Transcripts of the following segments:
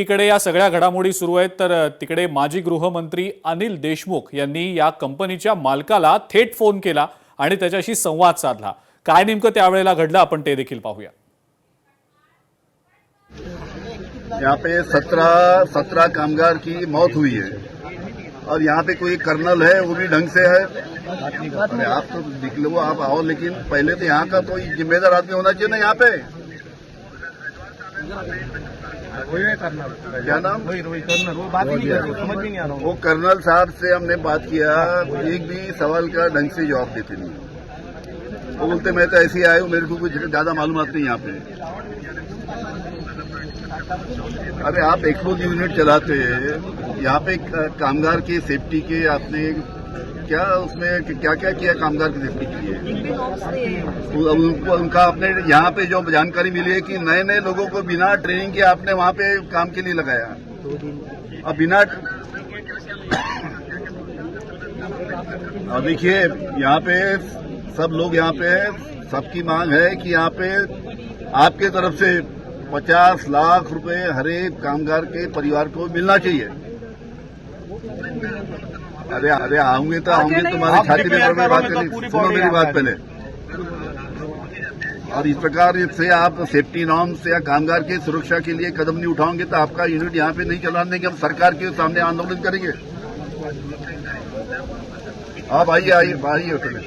इकडे या सगळ्या घडामोडी सुरू आहेत तर तिकडे माजी गृहमंत्री अनिल देशमुख यांनी या कंपनीच्या मालकाला थेट फोन केला आणि त्याच्याशी संवाद साधला। काय नेमकं त्यावेळेला घडलं आपण ते देखील पाहूया। यहाँ पे 17 कामगार की मौत हुई है और यहाँ पे कोई कर्नल है वो भी ढंग से है। अरे आप तो निकलो, आप आओ, लेकिन पहले तो यहाँ का तो जिम्मेदार आदमी होना चाहिए ना यहाँ पे। क्या नाम? वो कर्नल साहब से हमने बात किया, एक भी सवाल का ढंग से जवाब देते नहीं। वो बोलते मैं तो ऐसे ही आया हूँ, मेरे को कुछ ज्यादा मालूमात नहीं यहाँ पे। अरे आप एक्सप्लोजिव यूनिट चलाते हैं, यहाँ पे कामगार की सेफ्टी के आपने क्या उसमें क्या क्या किया कामगार की सेफ्टी के लिए? उनका आपने यहाँ पे जो जानकारी मिली है कि नए नए लोगों को बिना ट्रेनिंग के आपने वहाँ पे काम के लिए लगाया। अब बिना अब देखिए यहाँ पे सब लोग यहाँ पे सबकी मांग है कि यहाँ पे आपके तरफ से 50 लाख रुपए हर एक कामगार के परिवार को मिलना चाहिए। अरे आऊंगे तो तुम्हारी छाती में बात करें, सुनो मेरी बात पहले। और इस प्रकार से आप सेफ्टी नॉर्म्स या कामगार की सुरक्षा के लिए कदम नहीं उठाओगे तो आपका यूनिट यहाँ पे नहीं चलाने देंगे, हम सरकार के सामने आंदोलन करेंगे। आप आइए होटल।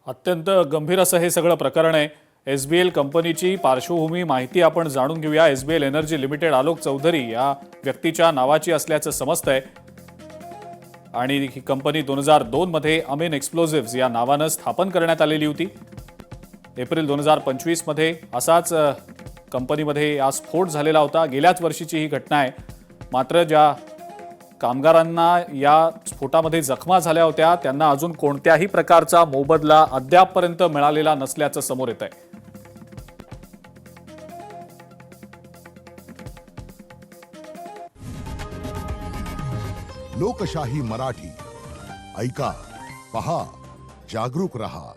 अत्यंत गंभीर असं हे सगळं प्रकरण आहे। एसबीएल कंपनीची पार्श्वभूमी माहिती आपण जाणून घेऊया। SBL energy limited Alok Chaudhary या व्यक्तीच्या नावाची असल्याचं समजतंय आणि ही कंपनी 2002 मध्ये अमेन एक्सप्लोजिव्स या नावानं स्थापन करण्यात आलेली होती। एप्रिल 2025 मध्ये असाच कंपनीमध्ये या स्फोट झालेला होता। गेल्याच वर्षीची ही घटना आहे। मात्र ज्या कामगारांना या स्फोटामध्ये जखमा झाल्या होत्या त्यांना अजून कोणत्याही प्रकारचा मोबदला अद्यापपर्यंत मिळालेला नसल्याचं समोर येत आहे। लोकशाही मराठी ऐका, पहा, जागरूक रहा।